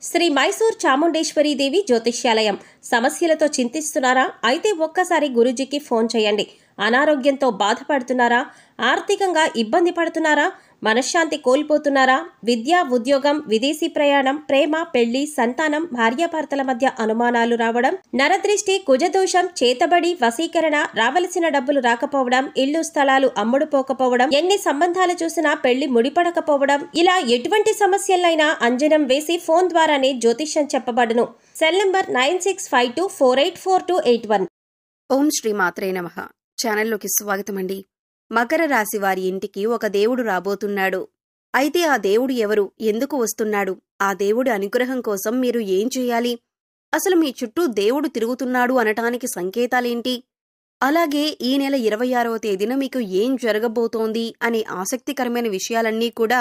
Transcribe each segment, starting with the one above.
శ్రీ మైసూర్ చాముండేశ్వరి దేవి జ్యోతిష్యాలయం. సమస్యలతో చింతిస్తున్నారా? అయితే ఒక్కసారి గురూజీకి ఫోన్ చేయండి. అనారోగ్యంతో బాధపడుతున్నారా? ఆర్థికంగా ఇబ్బంది పడుతున్నారా? మనశ్శాంతి కోల్పోతున్నారా? విద్య, ఉద్యోగం, విదేశీ ప్రయాణం, ప్రేమ, పెళ్లి, సంతానం, భార్యాభర్తల మధ్య అనుమానాలు రావడం, నరదృష్టి, కుజదోషం, చేతబడి, వశీకరణ, రావలసిన డబ్బులు రాకపోవడం, ఇల్లు స్థలాలు అమ్ముడుపోకపోవడం, ఎన్ని సంబంధాలు చూసినా పెళ్లి ముడిపడకపోవడం, ఇలా ఎటువంటి సమస్యలైనా అంజనం వేసి ఫోన్ ద్వారానే జ్యోతిష్యం చెప్పబడును. Cell number 9652484281. ఓం శ్రీ మాత్రే నమః. ఛానల్లోకి స్వాగతమండి. మకర రాశి వారి ఇంటికి ఒక దేవుడు రాబోతున్నాడు. అయితే ఆ దేవుడు ఎవరు, ఎందుకు వస్తున్నాడు, ఆ దేవుడి అనుగ్రహం కోసం మీరు ఏం చేయాలి, అసలు మీ చుట్టూ దేవుడు తిరుగుతున్నాడు అనటానికి సంకేతాలేంటి, అలాగే ఈ నెల 26వ తేదీన మీకు ఏం జరగబోతోంది అనే ఆసక్తికరమైన విషయాలన్నీ కూడా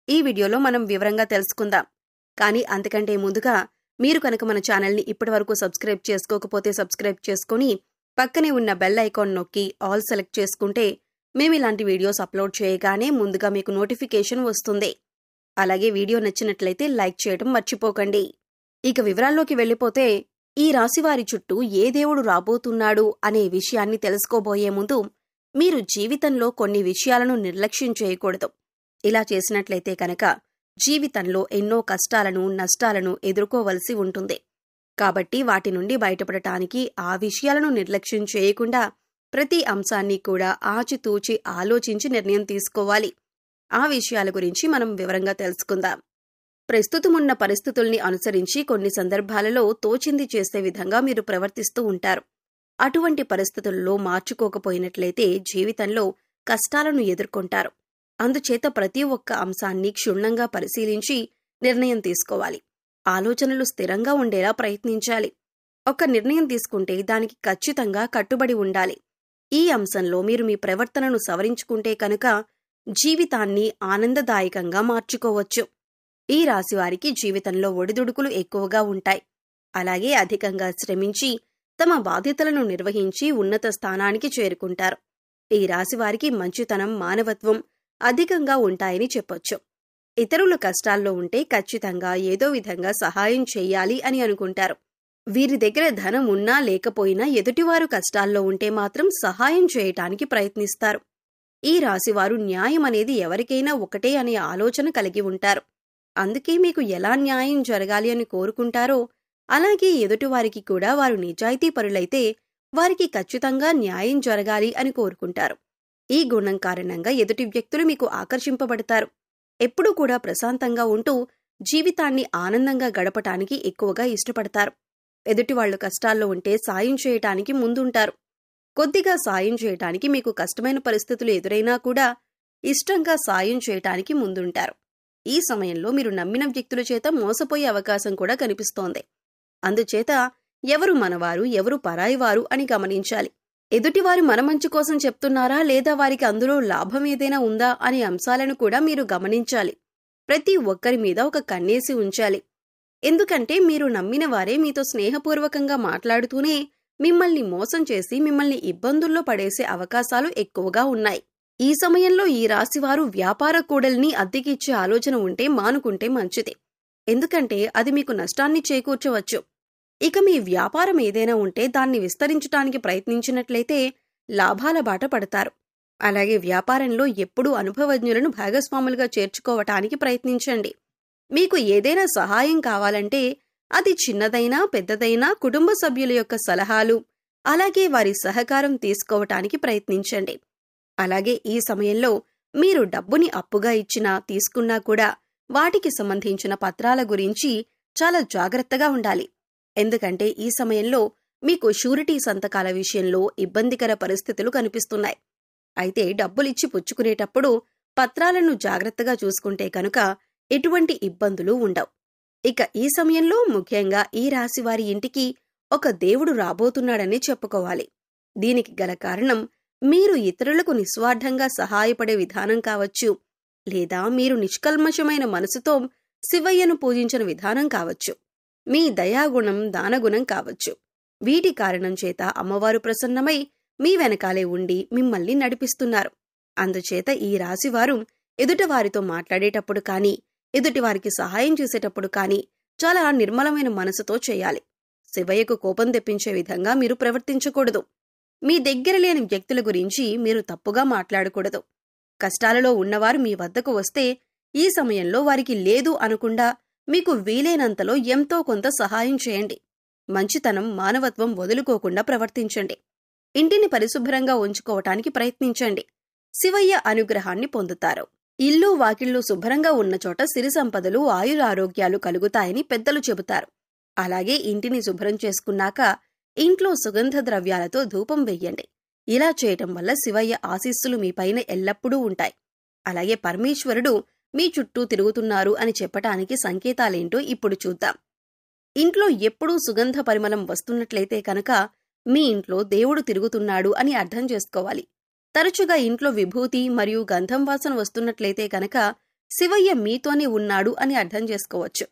ఈ వీడియోలో మనం వివరంగా తెలుసుకుందాం. కానీ అంతకంటే ముందుగా మీరు కనుక మన ఛానల్ని ఇప్పటివరకు సబ్స్క్రైబ్ చేసుకోకపోతే సబ్స్క్రైబ్ చేసుకుని పక్కనే ఉన్న బెల్ ఐకాన్ నొక్కి ఆల్ సెలెక్ట్ చేసుకుంటే మేము ఇలాంటి వీడియోస్ అప్లోడ్ చేయగానే ముందుగా మీకు నోటిఫికేషన్ వస్తుంది. అలాగే వీడియో నచ్చినట్లయితే లైక్ చేయడం మర్చిపోకండి. ఇక వివరాల్లోకి వెళ్ళిపోతే, ఈ రాశివారి చుట్టూ ఏ దేవుడు రాబోతున్నాడు అనే విషయాన్ని తెలుసుకోబోయే ముందు మీరు జీవితంలో కొన్ని విషయాలను నిర్లక్ష్యం చేయకూడదు. ఇలా చేసినట్లయితే కనుక జీవితంలో ఎన్నో కష్టాలను, నష్టాలను ఎదుర్కోవలసి ఉంటుంది. కాబట్టి వాటి నుండి బయటపడటానికి ఆ విషయాలను నిర్లక్ష్యం చేయకుండా ప్రతి అంశాన్ని కూడా ఆచితూచి ఆలోచించి నిర్ణయం తీసుకోవాలి. ఆ విషయాల గురించి మనం వివరంగా తెలుసుకుందాం. ప్రస్తుతమున్న పరిస్థితుల్ని అనుసరించి కొన్ని సందర్భాలలో తోచింది చేసే విధంగా మీరు ప్రవర్తిస్తూ ఉంటారు. అటువంటి పరిస్థితుల్లో మార్చుకోకపోయినట్లయితే జీవితంలో కష్టాలను ఎదుర్కొంటారు. అందుచేత ప్రతి ఒక్క అంశాన్ని క్షుణ్ణంగా పరిశీలించి నిర్ణయం తీసుకోవాలి. ఆలోచనలు స్థిరంగా ఉండేలా ప్రయత్నించాలి. ఒక నిర్ణయం తీసుకుంటే దానికి ఖచ్చితంగా కట్టుబడి ఉండాలి. ఈ అంశంలో మీరు మీ ప్రవర్తనను సవరించుకుంటే కనుక జీవితాన్ని ఆనందదాయకంగా మార్చుకోవచ్చు. ఈ రాశివారికి జీవితంలో ఒడిదుడుకులు ఎక్కువగా ఉంటాయి. అలాగే అధికంగా శ్రమించి తమ బాధ్యతలను నిర్వహించి ఉన్నత స్థానానికి చేరుకుంటారు. ఈ రాశివారికి మంచితనం, మానవత్వం అధికంగా ఉంటాయని చెప్పొచ్చు. ఇతరులు కష్టాల్లో ఉంటే ఖచ్చితంగా ఏదో విధంగా సహాయం చెయ్యాలి అని అనుకుంటారు. వీరి దగ్గర ధనం ఉన్నా లేకపోయినా ఎదుటివారు కష్టాల్లో ఉంటే మాత్రం సహాయం చేయటానికి ప్రయత్నిస్తారు. ఈ రాశివారు న్యాయం అనేది ఎవరికైనా ఒకటే అనే ఆలోచన కలిగి ఉంటారు. అందుకే మీకు ఎలా న్యాయం జరగాలి అని కోరుకుంటారో అలాగే ఎదుటివారికి కూడా వారు నిజాయితీపరులైతే వారికి ఖచ్చితంగా న్యాయం జరగాలి అని కోరుకుంటారు. ఈ గుణం కారణంగా ఎదుటి వ్యక్తులు మీకు ఆకర్షింపబడతారు. ఎప్పుడూ కూడా ప్రశాంతంగా ఉంటూ జీవితాన్ని ఆనందంగా గడపటానికి ఎక్కువగా ఇష్టపడతారు. ఎదుటివాళ్లు కష్టాల్లో ఉంటే సాయం చేయటానికి ముందుంటారు. కొద్దిగా సాయం చేయటానికి మీకు కష్టమైన పరిస్థితులు ఎదురైనా కూడా ఇష్టంగా సాయం చేయటానికి ముందుంటారు. ఈ సమయంలో మీరు నమ్మిన వ్యక్తుల చేత మోసపోయే అవకాశం కూడా కనిపిస్తోంది. అందుచేత ఎవరు మనవారు, ఎవరు పరాయివారు అని గమనించాలి. ఎదుటివారు మన మంచి కోసం చెప్తున్నారా లేదా వారికి అందులో లాభం ఏదైనా ఉందా అనే అంశాలను కూడా మీరు గమనించాలి. ప్రతి ఒక్కరి మీద ఒక కన్నేసి ఉంచాలి. ఎందుకంటే మీరు నమ్మిన వారే మీతో స్నేహపూర్వకంగా మాట్లాడుతూనే మిమ్మల్ని మోసం చేసి మిమ్మల్ని ఇబ్బందుల్లో పడేసే అవకాశాలు ఎక్కువగా ఉన్నాయి. ఈ సమయంలో ఈ రాశివారు వ్యాపార కూడల్ని అద్దెకిచ్చే ఆలోచన ఉంటే మానుకుంటే మంచిది. ఎందుకంటే అది మీకు నష్టాన్ని చేకూర్చవచ్చు. ఇక మీ వ్యాపారం ఏదైనా ఉంటే దాన్ని విస్తరించటానికి ప్రయత్నించినట్లయితే లాభాల బాట పడతారు. అలాగే వ్యాపారంలో ఎప్పుడూ అనుభవజ్ఞులను భాగస్వాములుగా చేర్చుకోవటానికి ప్రయత్నించండి. మీకు ఏదైనా సహాయం కావాలంటే అది చిన్నదైనా పెద్దదైనా కుటుంబ సభ్యుల యొక్క సలహాలు అలాగే వారి సహకారం తీసుకోవటానికి ప్రయత్నించండి. అలాగే ఈ సమయంలో మీరు డబ్బుని అప్పుగా ఇచ్చినా తీసుకున్నా కూడా వాటికి సంబంధించిన పత్రాల గురించి చాలా జాగ్రత్తగా ఉండాలి. ఎందుకంటే ఈ సమయంలో మీకు షూరిటీ సంతకాల విషయంలో ఇబ్బందికర పరిస్థితులు కనిపిస్తున్నాయి. అయితే డబ్బులిచ్చి పుచ్చుకునేటప్పుడు పత్రాలను జాగ్రత్తగా చూసుకుంటే కనుక ఎటువంటి ఇబ్బందులు ఉండవు. ఇక ఈ సమయంలో ముఖ్యంగా ఈ రాశివారి ఇంటికి ఒక దేవుడు రాబోతున్నాడని చెప్పుకోవాలి. దీనికి గల కారణం మీరు ఇతరులకు నిస్వార్థంగా సహాయపడే విధానం కావచ్చు, లేదా మీరు నిష్కల్మషమైన మనసుతో శివయ్యను పూజించిన విధానం కావచ్చు, మీ దయాగుణం, దానగుణం కావచ్చు. వీటి కారణం చేత అమ్మవారు ప్రసన్నమై మీ వెనకాలే ఉండి మిమ్మల్ని నడిపిస్తున్నారు. అందుచేత ఈ రాశివారు ఎదుటివారితో మాట్లాడేటప్పుడు కానీ ఎదుటివారికి సహాయం చేసేటప్పుడు కానీ చాలా నిర్మలమైన మనసుతో చేయాలి. శివయ్యకు కోపం తెప్పించే విధంగా మీరు ప్రవర్తించకూడదు. మీ దగ్గర లేని వ్యక్తుల గురించి మీరు తప్పుగా మాట్లాడకూడదు. కష్టాలలో ఉన్నవారు మీ వద్దకు వస్తే ఈ సమయంలో వారికి లేదు అనకుండా మీకు వీలైనంతలో ఎంతో కొంత సహాయం చేయండి. మంచితనం, మానవత్వం వదులుకోకుండా ప్రవర్తించండి. ఇంటిని పరిశుభ్రంగా ఉంచుకోవటానికి ప్రయత్నించండి. శివయ్య అనుగ్రహాన్ని పొందుతారు. ఇల్లు వాకిళ్లు శుభ్రంగా ఉన్న చోట సిరి సంపదలు, ఆయురారోగ్యాలు కలుగుతాయని పెద్దలు చెబుతారు. అలాగే ఇంటిని శుభ్రం చేసుకున్నాక ఇంట్లో సుగంధ ద్రవ్యాలతో ధూపం వెయ్యండి. ఇలా చేయటం వల్ల శివయ్య ఆశీస్సులు మీపైన ఎల్లప్పుడూ ఉంటాయి. అలాగే పరమేశ్వరుడు మీ చుట్టూ తిరుగుతున్నారు అని చెప్పటానికి సంకేతాలేంటో ఇప్పుడు చూద్దాం. ఇంట్లో ఎప్పుడూ సుగంధ పరిమళం వస్తున్నట్లయితే కనుక మీ ఇంట్లో దేవుడు తిరుగుతున్నాడు అని అర్థం చేసుకోవాలి. తరచుగా ఇంట్లో విభూతి మరియు గంధం వాసన వస్తున్నట్లయితే కనుక శివయ్య మీతోనే ఉన్నాడు అని అర్థం చేసుకోవచ్చు.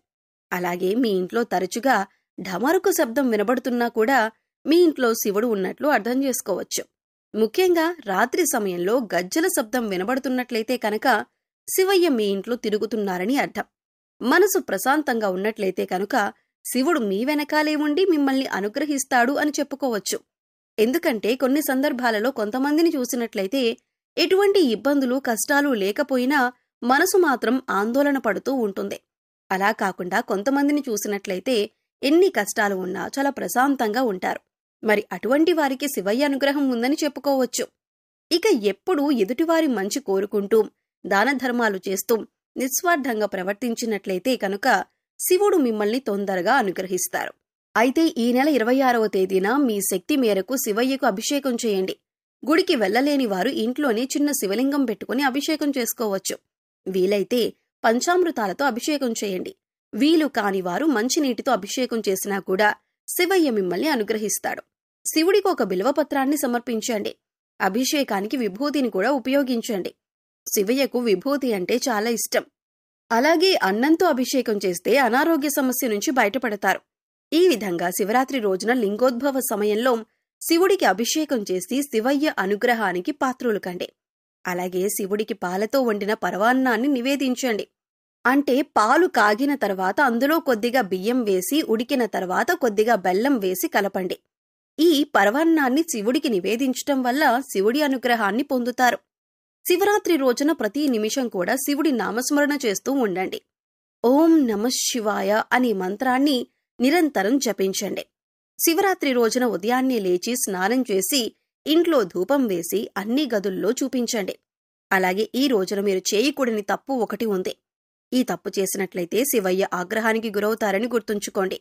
అలాగే మీ ఇంట్లో తరచుగా ఢమరుకు శబ్దం వినబడుతున్నా కూడా మీ ఇంట్లో శివుడు ఉన్నట్లు అర్థం చేసుకోవచ్చు. ముఖ్యంగా రాత్రి సమయంలో గజ్జల శబ్దం వినబడుతున్నట్లయితే కనుక శివయ్య మీ ఇంట్లో తిరుగుతున్నారని అర్థం. మనసు ప్రశాంతంగా ఉన్నట్లయితే కనుక శివుడు మీ వెనకాలే ఉండి మిమ్మల్ని అనుగ్రహిస్తాడు అని చెప్పుకోవచ్చు. ఎందుకంటే కొన్ని సందర్భాలలో కొంతమందిని చూసినట్లయితే ఎటువంటి ఇబ్బందులు, కష్టాలు లేకపోయినా మనసు మాత్రం ఆందోళన పడుతూ ఉంటుంది. అలా కాకుండా కొంతమందిని చూసినట్లయితే ఎన్ని కష్టాలు ఉన్నా చాలా ప్రశాంతంగా ఉంటారు. మరి అటువంటి వారికి శివయ్య అనుగ్రహం ఉందని చెప్పుకోవచ్చు. ఇక ఎప్పుడూ ఎదుటివారి మంచి కోరుకుంటూ దాన ధర్మాలు చేస్తూ నిస్వార్థంగా ప్రవర్తించినట్లయితే కనుక శివుడు మిమ్మల్ని తొందరగా అనుగ్రహిస్తారు. అయితే ఈ నెల 26వ తేదీన మీ శక్తి మేరకు శివయ్యకు అభిషేకం చేయండి. గుడికి వెళ్లలేని వారు ఇంట్లోనే చిన్న శివలింగం పెట్టుకుని అభిషేకం చేసుకోవచ్చు. వీలైతే పంచామృతాలతో అభిషేకం చేయండి. వీలు కాని వారు మంచినీటితో అభిషేకం చేసినా కూడా శివయ్య మిమ్మల్ని అనుగ్రహిస్తాడు. శివుడికి ఒక బిల్వపత్రాన్ని సమర్పించండి. అభిషేకానికి విభూతిని కూడా ఉపయోగించండి. శివయ్యకు విభూతి అంటే చాలా ఇష్టం. అలాగే అన్నంతో అభిషేకం చేస్తే అనారోగ్య సమస్య నుంచి బయటపడతారు. ఈ విధంగా శివరాత్రి రోజున లింగోద్భవ సమయంలో శివుడికి అభిషేకం చేసి శివయ్య అనుగ్రహానికి పాత్రులు కండి. అలాగే శివుడికి పాలతో వండిన పరవాన్నాన్ని నివేదించండి. అంటే పాలు కాగిన తర్వాత అందులో కొద్దిగా బియ్యం వేసి ఉడికిన తర్వాత కొద్దిగా బెల్లం వేసి కలపండి. ఈ పరవాన్నాన్ని శివుడికి నివేదించటం వల్ల శివుడి అనుగ్రహాన్ని పొందుతారు. శివరాత్రి రోజున ప్రతి నిమిషం కూడా శివుడి నామస్మరణ చేస్తూ ఉండండి. ఓం నమః శివాయ అనే మంత్రాన్ని నిరంతరం జపించండి. శివరాత్రి రోజున ఉదయాన్నే లేచి స్నానం చేసి ఇంట్లో ధూపం వేసి అన్ని గదుల్లో చూపించండి. అలాగే ఈ రోజున మీరు చేయకూడని తప్పు ఒకటి ఉంది. ఈ తప్పు చేసినట్లయితే శివయ్య ఆగ్రహానికి గురవుతారని గుర్తుంచుకోండి.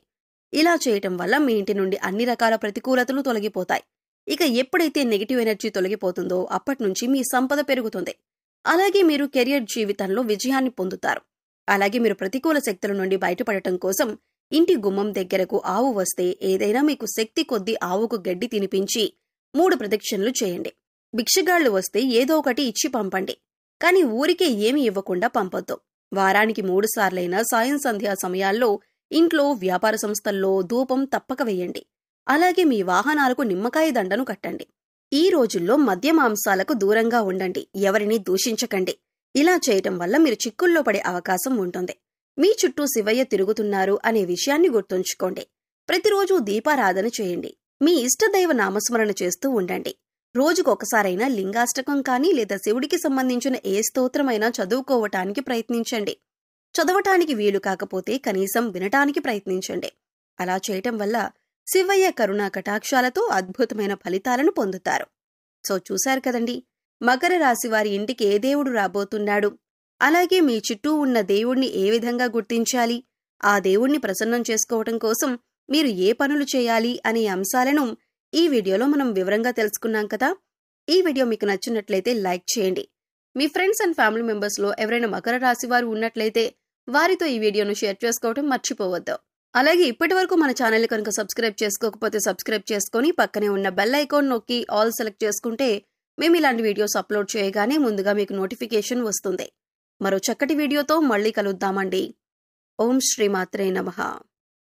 ఇలా చేయటం వల్ల మీ ఇంటి నుండి అన్ని రకాల ప్రతికూలతలు తొలగిపోతాయి. ఇక ఎప్పుడైతే నెగిటివ్ ఎనర్జీ తొలగిపోతుందో అప్పట్నుంచి మీ సంపద పెరుగుతుంది. అలాగే మీరు కెరియర్ జీవితంలో విజయాన్ని పొందుతారు. అలాగే మీరు ప్రతికూల శక్తుల నుండి బయటపడటం కోసం ఇంటి గుమ్మం దగ్గరకు ఆవు వస్తే ఏదైనా మీకు శక్తి కొద్దీ ఆవుకు గడ్డి తినిపించి 3 ప్రదక్షిణలు చేయండి. భిక్షగాళ్లు వస్తే ఏదో ఒకటి ఇచ్చి పంపండి. కాని ఊరికే ఏమీ ఇవ్వకుండా పంపొద్దు. వారానికి 3 సార్లైనా సాయం సంధ్యా సమయాల్లో ఇంట్లో, వ్యాపార సంస్థల్లో ధూపం తప్పక వేయండి. అలాగే మీ వాహనాలకు నిమ్మకాయ దండను కట్టండి. ఈ రోజుల్లో మద్య మాంసాలకు దూరంగా ఉండండి. ఎవరిని దూషించకండి. ఇలా చేయటం వల్ల మీరు చిక్కుల్లో పడే అవకాశం ఉంటుంది. మీ చుట్టూ శివయ్య తిరుగుతున్నారు అనే విషయాన్ని గుర్తుంచుకోండి. ప్రతిరోజు దీపారాధన చేయండి. మీ ఇష్టదైవ నామస్మరణ చేస్తూ ఉండండి. రోజుకొకసారైనా లింగాష్టకం కానీ లేదా శివుడికి సంబంధించిన ఏ స్తోత్రమైనా చదువుకోవటానికి ప్రయత్నించండి. చదవటానికి వీలు కాకపోతే కనీసం వినటానికి ప్రయత్నించండి. అలా చేయటం వల్ల శివయ్య కరుణా కటాక్షాలతో అద్భుతమైన ఫలితాలను పొందుతారు. సో చూశారు కదండి, మకర రాశి వారి ఇంటికి ఏ దేవుడు రాబోతున్నాడు, అలాగే మీ చుట్టూ ఉన్న దేవుణ్ణి ఏ విధంగా గుర్తించాలి, ఆ దేవుణ్ణి ప్రసన్నం చేసుకోవటం కోసం మీరు ఏ పనులు చేయాలి అనే అంశాలను ఈ వీడియోలో మనం వివరంగా తెలుసుకున్నాం కదా. ఈ వీడియో మీకు నచ్చినట్లయితే లైక్ చేయండి. మీ ఫ్రెండ్స్ అండ్ ఫ్యామిలీ మెంబర్స్లో ఎవరైనా మకర రాశి వారు ఉన్నట్లయితే వారితో ఈ వీడియోను షేర్ చేసుకోవడం మర్చిపోవద్దు. అలాగే ఇప్పటివరకు మన ఛానల్ కనుక సబ్స్క్రైబ్ చేసుకోకపోతే సబ్స్క్రైబ్ చేసుకుని పక్కనే ఉన్న బెల్ ఐకాన్ నొక్కి ఆల్ సెలెక్ట్ చేసుకుంటే మేము ఇలాంటి వీడియోస్ అప్లోడ్ చేయగానే ముందుగా మీకు నోటిఫికేషన్ వస్తుంది. మరో చక్కటి వీడియోతో మళ్ళీ కలుద్దామండి. ఓం శ్రీమాత్రే నమః.